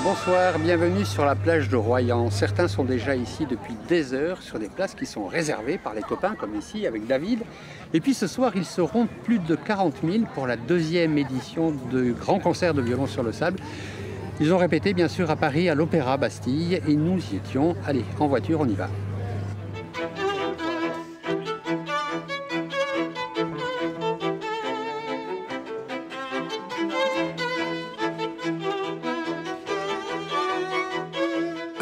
Bonsoir, bienvenue sur la plage de Royan. Certains sont déjà ici depuis des heures sur des places qui sont réservées par les copains, comme ici avec David. Et puis ce soir, ils seront plus de 40 000 pour la deuxième édition du grand concert de violon sur le sable. Ils ont répété bien sûr à Paris, à l'Opéra Bastille, et nous y étions. Allez, en voiture, on y va.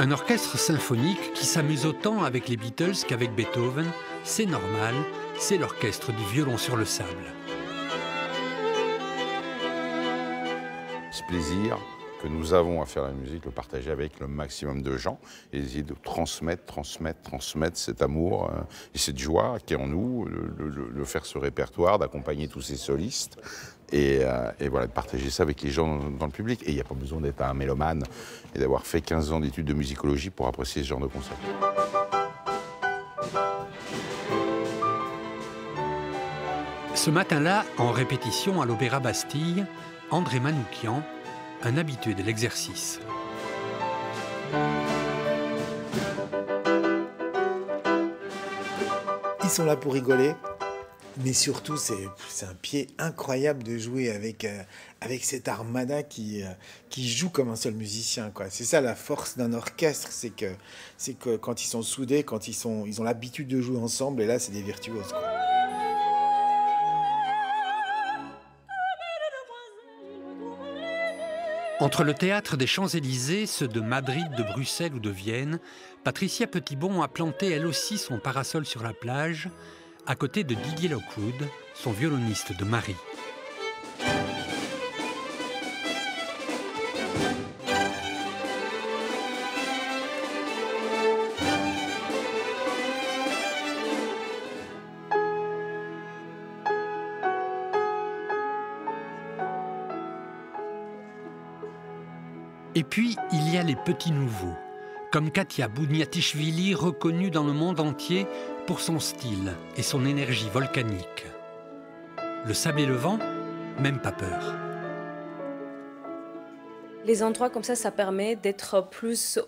Un orchestre symphonique qui s'amuse autant avec les Beatles qu'avec Beethoven, c'est normal, c'est l'orchestre du violon sur le sable. Ce plaisir que nous avons à faire la musique, le partager avec le maximum de gens, et essayer de transmettre cet amour et cette joie qui est en nous, de faire ce répertoire, d'accompagner tous ces solistes, et voilà, de partager ça avec les gens dans le public. Et il n'y a pas besoin d'être un mélomane et d'avoir fait 15 ans d'études de musicologie pour apprécier ce genre de concert. Ce matin-là, en répétition à l'Opéra Bastille, André Manoukian, un habitué de l'exercice. Ils sont là pour rigoler, mais surtout c'est un pied incroyable de jouer avec cette armada qui joue comme un seul musicien, quoi. C'est ça la force d'un orchestre, c'est que quand ils sont soudés, quand ils ont l'habitude de jouer ensemble, et là c'est des virtuoses, quoi. Entre le théâtre des Champs-Élysées, ceux de Madrid, de Bruxelles ou de Vienne, Patricia Petitbon a planté elle aussi son parasol sur la plage, à côté de Didier Lockwood, son violoniste de mari. Et puis, il y a les petits nouveaux, comme Katia Bouniatishvili, reconnue dans le monde entier pour son style et son énergie volcanique. Le sable et le vent, même pas peur. Les endroits comme ça permet d'être plus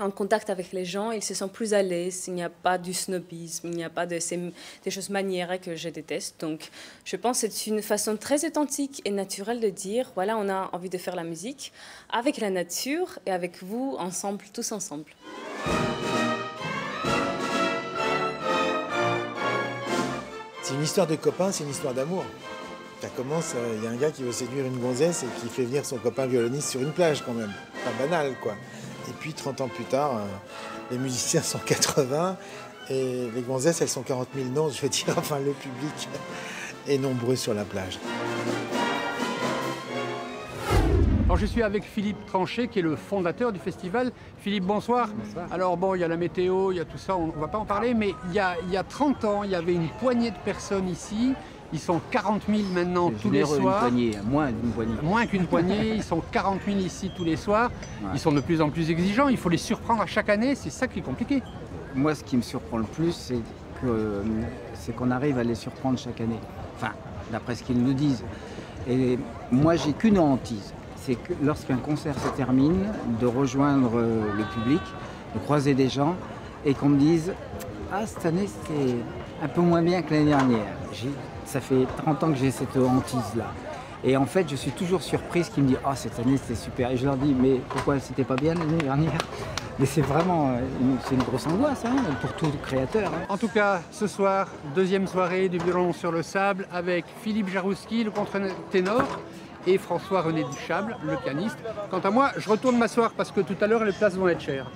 en contact avec les gens, ils se sentent plus à l'aise, il n'y a pas du snobisme, il n'y a pas des choses maniérées que je déteste. Donc je pense que c'est une façon très authentique et naturelle de dire, voilà, on a envie de faire la musique avec la nature et avec vous, ensemble, tous ensemble. C'est une histoire de copains, c'est une histoire d'amour. Ça commence, il y a un gars qui veut séduire une gonzesse et qui fait venir son copain violoniste sur une plage quand même. Pas banal, quoi. Et puis 30 ans plus tard, les musiciens sont 80 et les gonzesses, elles sont 40 000. Non, je veux dire, enfin le public est nombreux sur la plage. Alors je suis avec Philippe Tranchet, qui est le fondateur du festival. Philippe, bonsoir. Bonsoir. Alors bon, il y a la météo, il y a tout ça, on ne va pas en parler, mais il y a 30 ans, il y avait une poignée de personnes ici. Ils sont 40 000 maintenant tous les soirs. Une poignée, moins d'une poignée. Moins qu'une poignée, ils sont 40 000 ici tous les soirs. Ouais. Ils sont de plus en plus exigeants, il faut les surprendre à chaque année, c'est ça qui est compliqué. Moi, ce qui me surprend le plus, c'est qu'on arrive à les surprendre chaque année. Enfin, d'après ce qu'ils nous disent. Et moi, j'ai qu'une hantise, c'est que lorsqu'un concert se termine, de rejoindre le public, de croiser des gens et qu'on me dise « Ah, cette année, c'était un peu moins bien que l'année dernière ». Ça fait 30 ans que j'ai cette hantise-là. Et en fait, je suis toujours surprise qu'ils me disent « Ah, cette année, c'était super ». Et je leur dis « Mais pourquoi c'était pas bien l'année dernière ?» Mais c'est vraiment une grosse angoisse hein, pour tout créateur. Hein. En tout cas, ce soir, deuxième soirée du violon sur le sable avec Philippe Jarouski, le contre-ténor, et François-René Duchable, le pianiste. Quant à moi, je retourne m'asseoir parce que tout à l'heure, les places vont être chères.